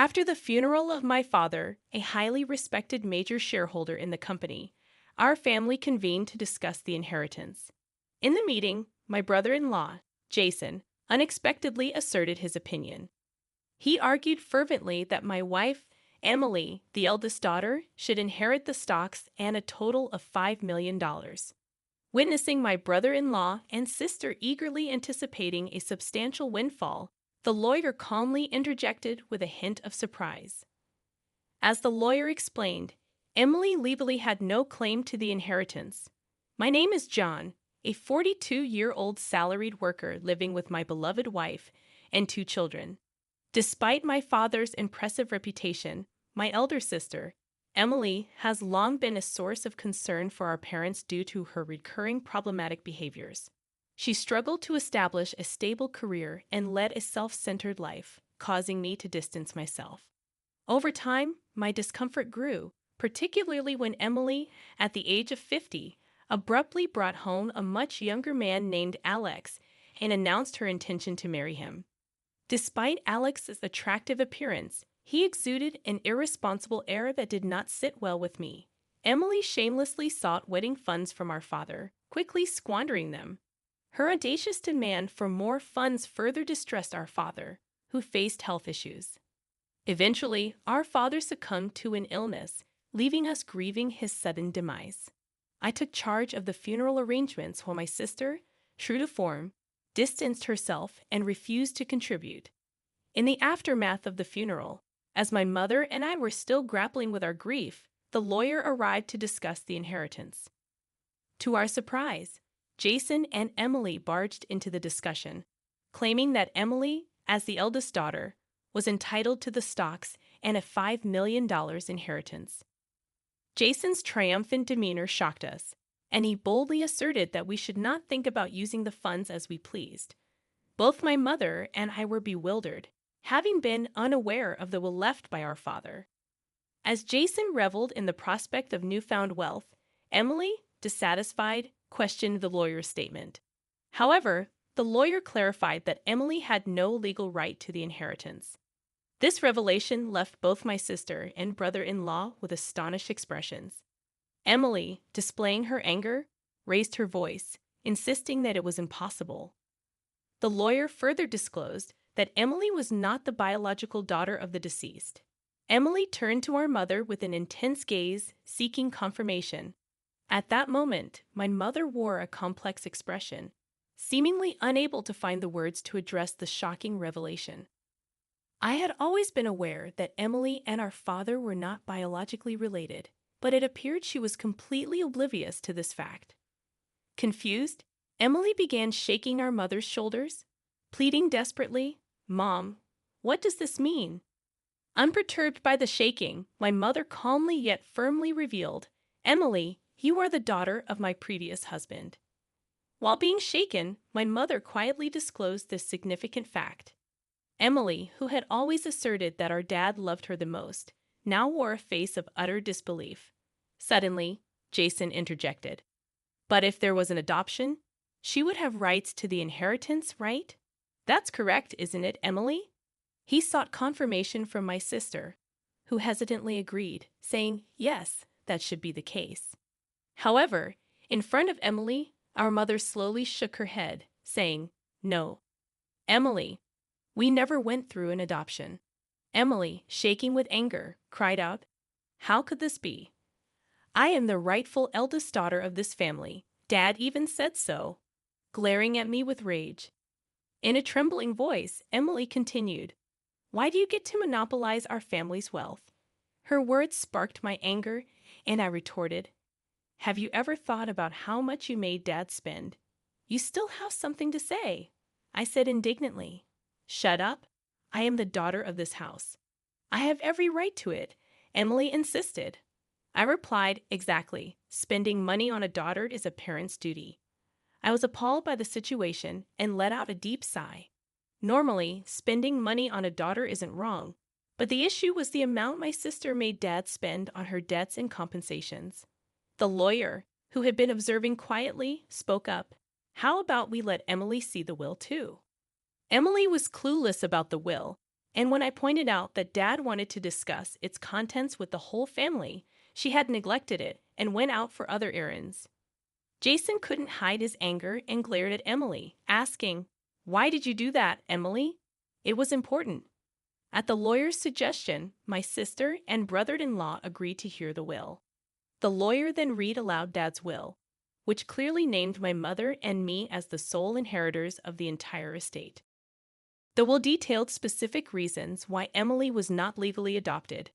After the funeral of my father, a highly respected major shareholder in the company, our family convened to discuss the inheritance. In the meeting, my brother-in-law, Jason, unexpectedly asserted his opinion. He argued fervently that my wife, Emily, the eldest daughter, should inherit the stocks and a total of $5 million. Witnessing my brother-in-law and sister eagerly anticipating a substantial windfall, the lawyer calmly interjected with a hint of surprise. As the lawyer explained, Emily legally had no claim to the inheritance. My name is John, a 42-year-old salaried worker living with my beloved wife and 2 children. Despite my father's impressive reputation, my elder sister, Emily, has long been a source of concern for our parents due to her recurring problematic behaviors. She struggled to establish a stable career and led a self-centered life, causing me to distance myself. Over time, my discomfort grew, particularly when Emily, at the age of 50, abruptly brought home a much younger man named Alex and announced her intention to marry him. Despite Alex's attractive appearance, he exuded an irresponsible air that did not sit well with me. Emily shamelessly sought wedding funds from our father, quickly squandering them. Her audacious demand for more funds further distressed our father, who faced health issues. Eventually, our father succumbed to an illness, leaving us grieving his sudden demise. I took charge of the funeral arrangements while my sister, true to form, distanced herself and refused to contribute. In the aftermath of the funeral, as my mother and I were still grappling with our grief, the lawyer arrived to discuss the inheritance. To our surprise, Jason and Emily barged into the discussion, claiming that Emily, as the eldest daughter, was entitled to the stocks and a $5 million inheritance. Jason's triumphant demeanor shocked us, and he boldly asserted that we should not think about using the funds as we pleased. Both my mother and I were bewildered, having been unaware of the will left by our father. As Jason reveled in the prospect of newfound wealth, Emily, dissatisfied, questioned the lawyer's statement. However, the lawyer clarified that Emily had no legal right to the inheritance. This revelation left both my sister and brother-in-law with astonished expressions. Emily, displaying her anger, raised her voice, insisting that it was impossible. The lawyer further disclosed that Emily was not the biological daughter of the deceased. Emily turned to our mother with an intense gaze, seeking confirmation. At that moment, my mother wore a complex expression, seemingly unable to find the words to address the shocking revelation. I had always been aware that Emily and our father were not biologically related, but it appeared she was completely oblivious to this fact. Confused, Emily began shaking our mother's shoulders, pleading desperately, "Mom, what does this mean?" Unperturbed by the shaking, my mother calmly yet firmly revealed, "Emily, you are the daughter of my previous husband." While being shaken, my mother quietly disclosed this significant fact. Emily, who had always asserted that our dad loved her the most, now wore a face of utter disbelief. Suddenly, Jason interjected. "But if there was an adoption, she would have rights to the inheritance, right? That's correct, isn't it, Emily?" He sought confirmation from my sister, who hesitantly agreed, saying, "Yes, that should be the case." However, in front of Emily, our mother slowly shook her head, saying, "No, Emily, we never went through an adoption." Emily, shaking with anger, cried out, "How could this be? I am the rightful eldest daughter of this family. Dad even said so." Glaring at me with rage. In a trembling voice, Emily continued, "Why do you get to monopolize our family's wealth?" Her words sparked my anger, and I retorted, "Have you ever thought about how much you made Dad spend? You still have something to say." I said indignantly, "Shut up. I am the daughter of this house. I have every right to it," Emily insisted. I replied, "Exactly. Spending money on a daughter is a parent's duty." I was appalled by the situation and let out a deep sigh. Normally, spending money on a daughter isn't wrong, but the issue was the amount my sister made Dad spend on her debts and compensations. The lawyer, who had been observing quietly, spoke up. "How about we let Emily see the will too?" Emily was clueless about the will, And when I pointed out that Dad wanted to discuss its contents with the whole family, she had neglected it and went out for other errands. Jason couldn't hide his anger and glared at Emily, asking, "Why did you do that, Emily?" It was important. At the lawyer's suggestion, my sister and brother-in-law agreed to hear the will. The lawyer then read aloud Dad's will, which clearly named my mother and me as the sole inheritors of the entire estate. The will detailed specific reasons why Emily was not legally adopted.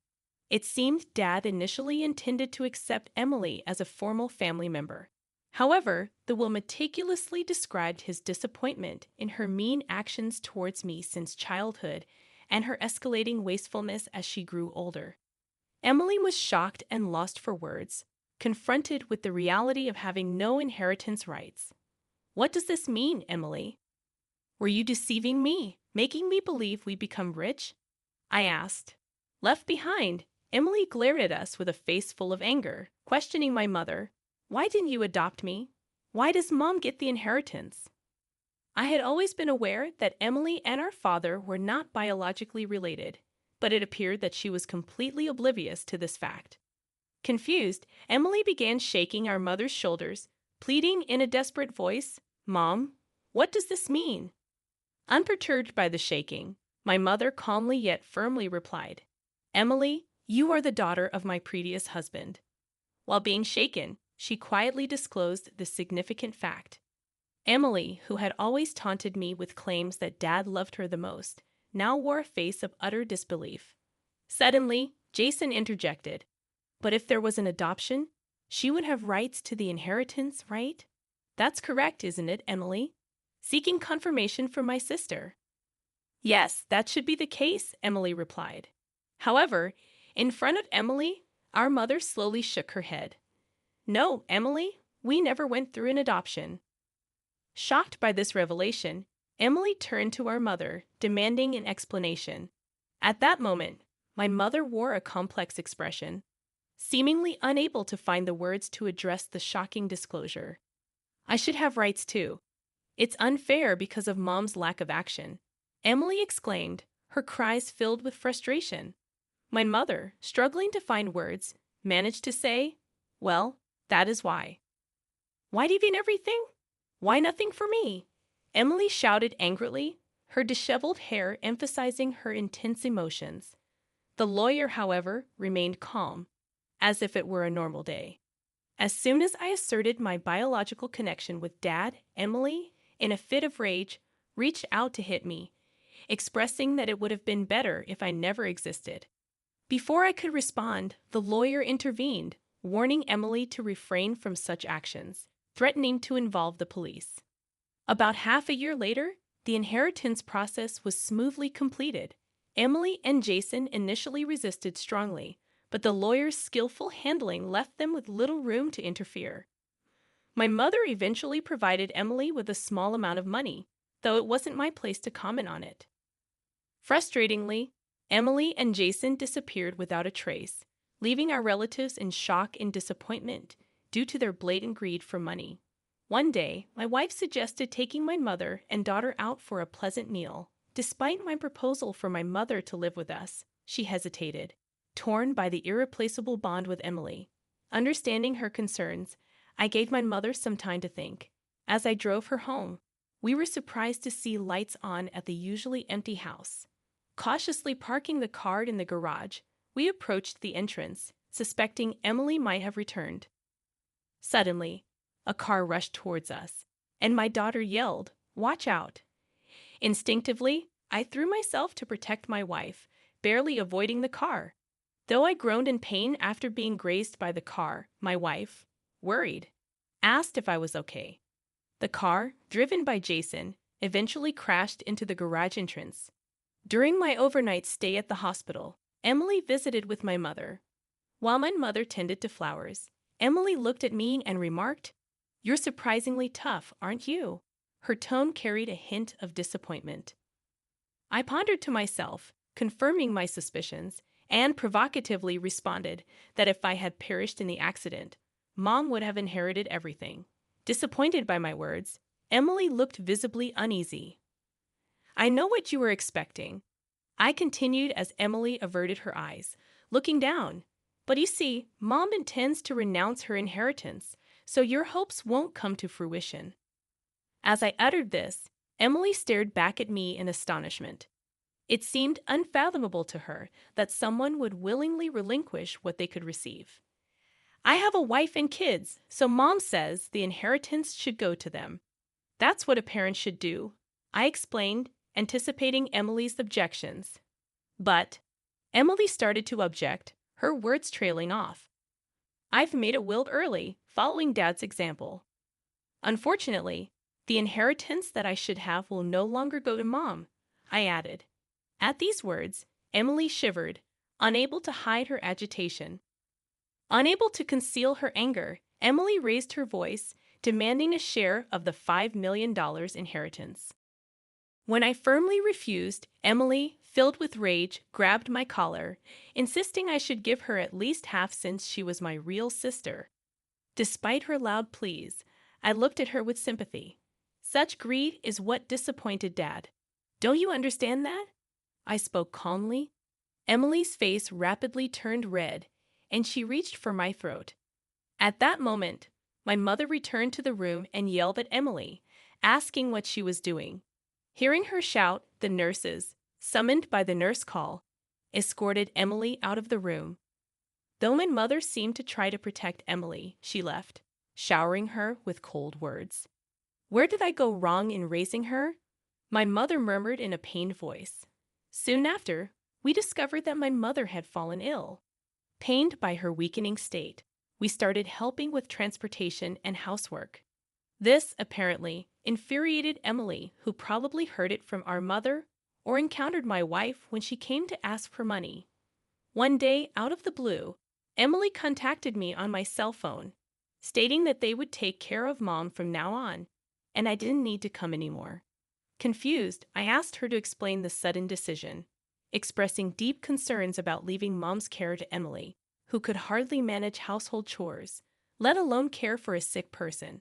It seemed Dad initially intended to accept Emily as a formal family member. However, the will meticulously described his disappointment in her mean actions towards me since childhood and her escalating wastefulness as she grew older. Emily was shocked and lost for words, confronted with the reality of having no inheritance rights. "What does this mean, Emily? Were you deceiving me, making me believe we'd become rich?" I asked. Left behind, Emily glared at us with a face full of anger, questioning my mother. "Why didn't you adopt me? Why does Mom get the inheritance?" I had always been aware that Emily and our father were not biologically related, but it appeared that she was completely oblivious to this fact. Confused, Emily began shaking our mother's shoulders, pleading in a desperate voice, "Mom, what does this mean?" Unperturbed by the shaking, my mother calmly yet firmly replied, "Emily, you are the daughter of my previous husband." While being shaken, she quietly disclosed this significant fact. Emily, who had always taunted me with claims that Dad loved her the most, now wore a face of utter disbelief. Suddenly, Jason interjected, "But if there was an adoption, she would have rights to the inheritance, right?" "That's correct, isn't it, Emily?" Seeking confirmation from my sister. "Yes, that should be the case," Emily replied. However, in front of Emily, our mother slowly shook her head. "No, Emily, we never went through an adoption." Shocked by this revelation, Emily turned to our mother, demanding an explanation. At that moment, my mother wore a complex expression, seemingly unable to find the words to address the shocking disclosure. "I should have rights too. It's unfair because of Mom's lack of action," Emily exclaimed, her cries filled with frustration. My mother, struggling to find words, managed to say, "Well, that is why." "Why deviate everything? Why nothing for me?" Emily shouted angrily, her disheveled hair emphasizing her intense emotions. The lawyer, however, remained calm, as if it were a normal day. As soon as I asserted my biological connection with Dad, Emily, in a fit of rage, reached out to hit me, expressing that it would have been better if I never existed. Before I could respond, the lawyer intervened, warning Emily to refrain from such actions, threatening to involve the police. About half a year later, the inheritance process was smoothly completed. Emily and Jason initially resisted strongly, but the lawyer's skillful handling left them with little room to interfere. My mother eventually provided Emily with a small amount of money, though it wasn't my place to comment on it. Frustratingly, Emily and Jason disappeared without a trace, leaving our relatives in shock and disappointment due to their blatant greed for money. One day, my wife suggested taking my mother and daughter out for a pleasant meal. Despite my proposal for my mother to live with us, she hesitated, torn by the irreplaceable bond with Emily. Understanding her concerns, I gave my mother some time to think. As I drove her home, we were surprised to see lights on at the usually empty house. Cautiously parking the car in the garage, we approached the entrance, suspecting Emily might have returned. Suddenly, a car rushed towards us, and my daughter yelled, "Watch out!" Instinctively, I threw myself to protect my wife, barely avoiding the car. Though I groaned in pain after being grazed by the car, my wife, worried, asked if I was okay. The car, driven by Jason, eventually crashed into the garage entrance. During my overnight stay at the hospital, Emily visited with my mother. While my mother tended to flowers, Emily looked at me and remarked, "You're surprisingly tough, aren't you?" Her tone carried a hint of disappointment. I pondered to myself, confirming my suspicions, and provocatively responded that if I had perished in the accident, Mom would have inherited everything. Disappointed by my words, Emily looked visibly uneasy. "I know what you were expecting. I continued as Emily averted her eyes, looking down. But you see, Mom intends to renounce her inheritance, so your hopes won't come to fruition. As I uttered this, Emily stared back at me in astonishment. It seemed unfathomable to her that someone would willingly relinquish what they could receive. I have a wife and kids, so Mom says the inheritance should go to them. That's what a parent should do, I explained, anticipating Emily's objections. But Emily started to object, her words trailing off. I've made a will early, following Dad's example. Unfortunately, the inheritance that I should have will no longer go to Mom, I added. At these words, Emily shivered, unable to hide her agitation. Unable to conceal her anger, Emily raised her voice, demanding a share of the $5 million inheritance. When I firmly refused, Emily, filled with rage, grabbed my collar, insisting I should give her at least half since she was my real sister. Despite her loud pleas, I looked at her with sympathy. Such greed is what disappointed Dad. Don't you understand that? I spoke calmly. Emily's face rapidly turned red, and she reached for my throat. At that moment, my mother returned to the room and yelled at Emily, asking what she was doing. Hearing her shout, the nurses, summoned by the nurse call, escorted Emily out of the room. Though my mother seemed to try to protect Emily, she left, showering her with cold words. Where did I go wrong in raising her? My mother murmured in a pained voice. Soon after, we discovered that my mother had fallen ill. Pained by her weakening state, we started helping with transportation and housework. This, apparently, infuriated Emily, who probably heard it from our mother or encountered my wife when she came to ask for money. One day, out of the blue, Emily contacted me on my cell phone, stating that they would take care of Mom from now on, and I didn't need to come anymore. Confused, I asked her to explain the sudden decision, expressing deep concerns about leaving Mom's care to Emily, who could hardly manage household chores, let alone care for a sick person.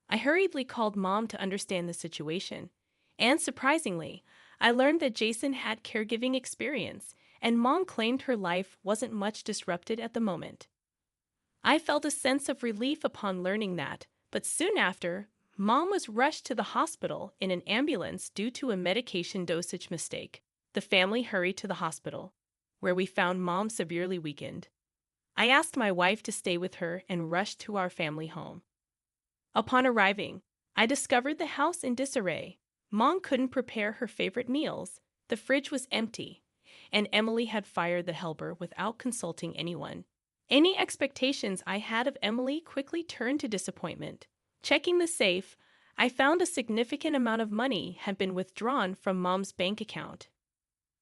I hurriedly called Mom to understand the situation, and surprisingly, I learned that Jason had caregiving experience, and Mom claimed her life wasn't much disrupted at the moment. I felt a sense of relief upon learning that, but soon after, Mom was rushed to the hospital in an ambulance due to a medication dosage mistake. The family hurried to the hospital, where we found Mom severely weakened. I asked my wife to stay with her and rushed to our family home. Upon arriving, I discovered the house in disarray. Mom couldn't prepare her favorite meals, the fridge was empty, and Emily had fired the helper without consulting anyone. Any expectations I had of Emily quickly turned to disappointment. Checking the safe, I found a significant amount of money had been withdrawn from Mom's bank account.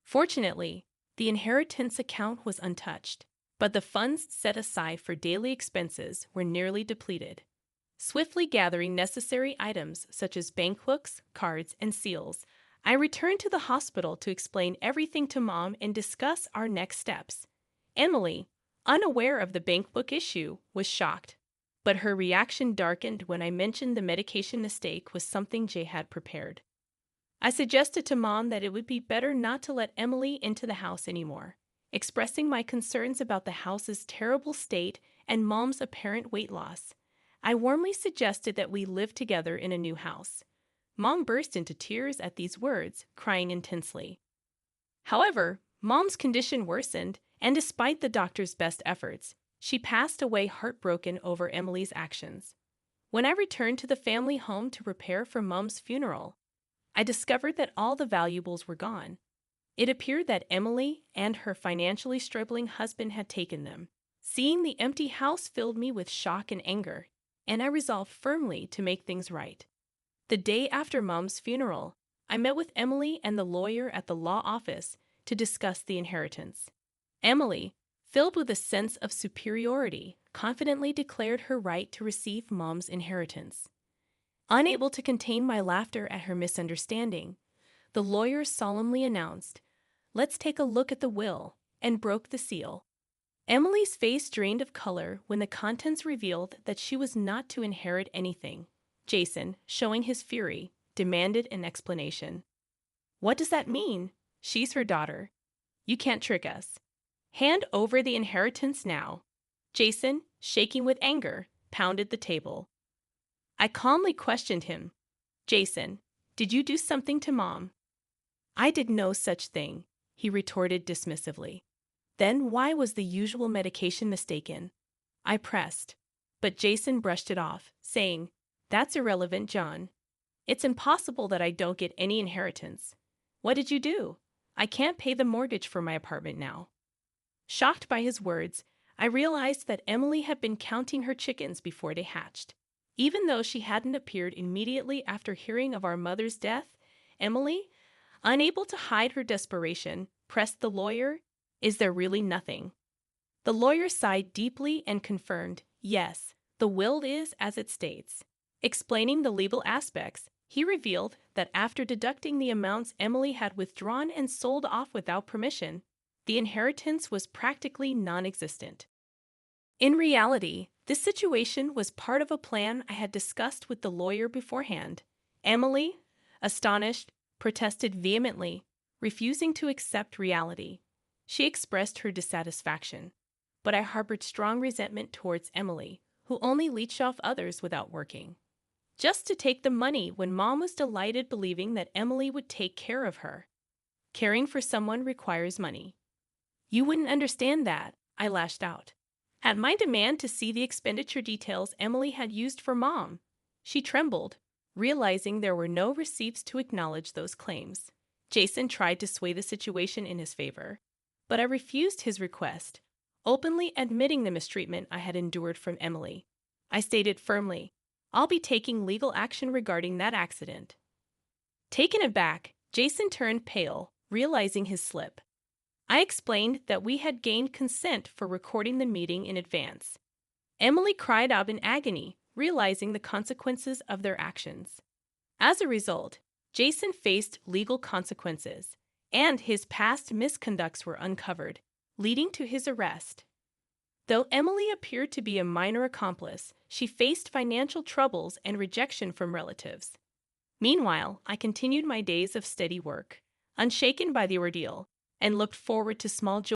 Fortunately, the inheritance account was untouched, but the funds set aside for daily expenses were nearly depleted. Swiftly gathering necessary items such as bankbooks, cards, and seals, I returned to the hospital to explain everything to Mom and discuss our next steps. Emily, unaware of the bankbook issue, was shocked, but her reaction darkened when I mentioned the medication mistake was something Jay had prepared. I suggested to Mom that it would be better not to let Emily into the house anymore, expressing my concerns about the house's terrible state and Mom's apparent weight loss. I warmly suggested that we live together in a new house. Mom burst into tears at these words, crying intensely. However, Mom's condition worsened, and despite the doctor's best efforts, she passed away heartbroken over Emily's actions. When I returned to the family home to prepare for Mom's funeral, I discovered that all the valuables were gone. It appeared that Emily and her financially struggling husband had taken them. Seeing the empty house filled me with shock and anger, and I resolved firmly to make things right. The day after Mom's funeral, I met with Emily and the lawyer at the law office to discuss the inheritance. Emily, filled with a sense of superiority, confidently declared her right to receive Mom's inheritance. Unable to contain my laughter at her misunderstanding, the lawyer solemnly announced, "Let's take a look at the will," and broke the seal. Emily's face drained of color when the contents revealed that she was not to inherit anything. Jason, showing his fury, demanded an explanation. "What does that mean?" She's her daughter. You can't trick us. Hand over the inheritance now. Jason, shaking with anger, pounded the table. I calmly questioned him. Jason, did you do something to Mom? I did no such thing, he retorted dismissively. Then why was the usual medication mistaken? I pressed. But Jason brushed it off, saying, That's irrelevant, John. It's impossible that I don't get any inheritance. What did you do? I can't pay the mortgage for my apartment now. Shocked by his words, I realized that Emily had been counting her chickens before they hatched. Even though she hadn't appeared immediately after hearing of our mother's death, Emily, unable to hide her desperation, pressed the lawyer, Is there really nothing? The lawyer sighed deeply and confirmed, Yes, the will is as it states. Explaining the legal aspects, he revealed that after deducting the amounts Emily had withdrawn and sold off without permission, the inheritance was practically non-existent. In reality, this situation was part of a plan I had discussed with the lawyer beforehand. Emily, astonished, protested vehemently, refusing to accept reality. She expressed her dissatisfaction, but I harbored strong resentment towards Emily, who only leeched off others without working. Just to take the money when Mom was delighted believing that Emily would take care of her. Caring for someone requires money. You wouldn't understand that, I lashed out. At my demand to see the expenditure details Emily had used for Mom, she trembled, realizing there were no receipts to acknowledge those claims. Jason tried to sway the situation in his favor, but I refused his request, openly admitting the mistreatment I had endured from Emily. I stated firmly, I'll be taking legal action regarding that accident. Taken aback, Jason turned pale, realizing his slip. I explained that we had gained consent for recording the meeting in advance. Emily cried out in agony, realizing the consequences of their actions. As a result, Jason faced legal consequences, and his past misconducts were uncovered, leading to his arrest. Though Emily appeared to be a minor accomplice, she faced financial troubles and rejection from relatives. Meanwhile, I continued my days of steady work, unshaken by the ordeal, and looked forward to small joys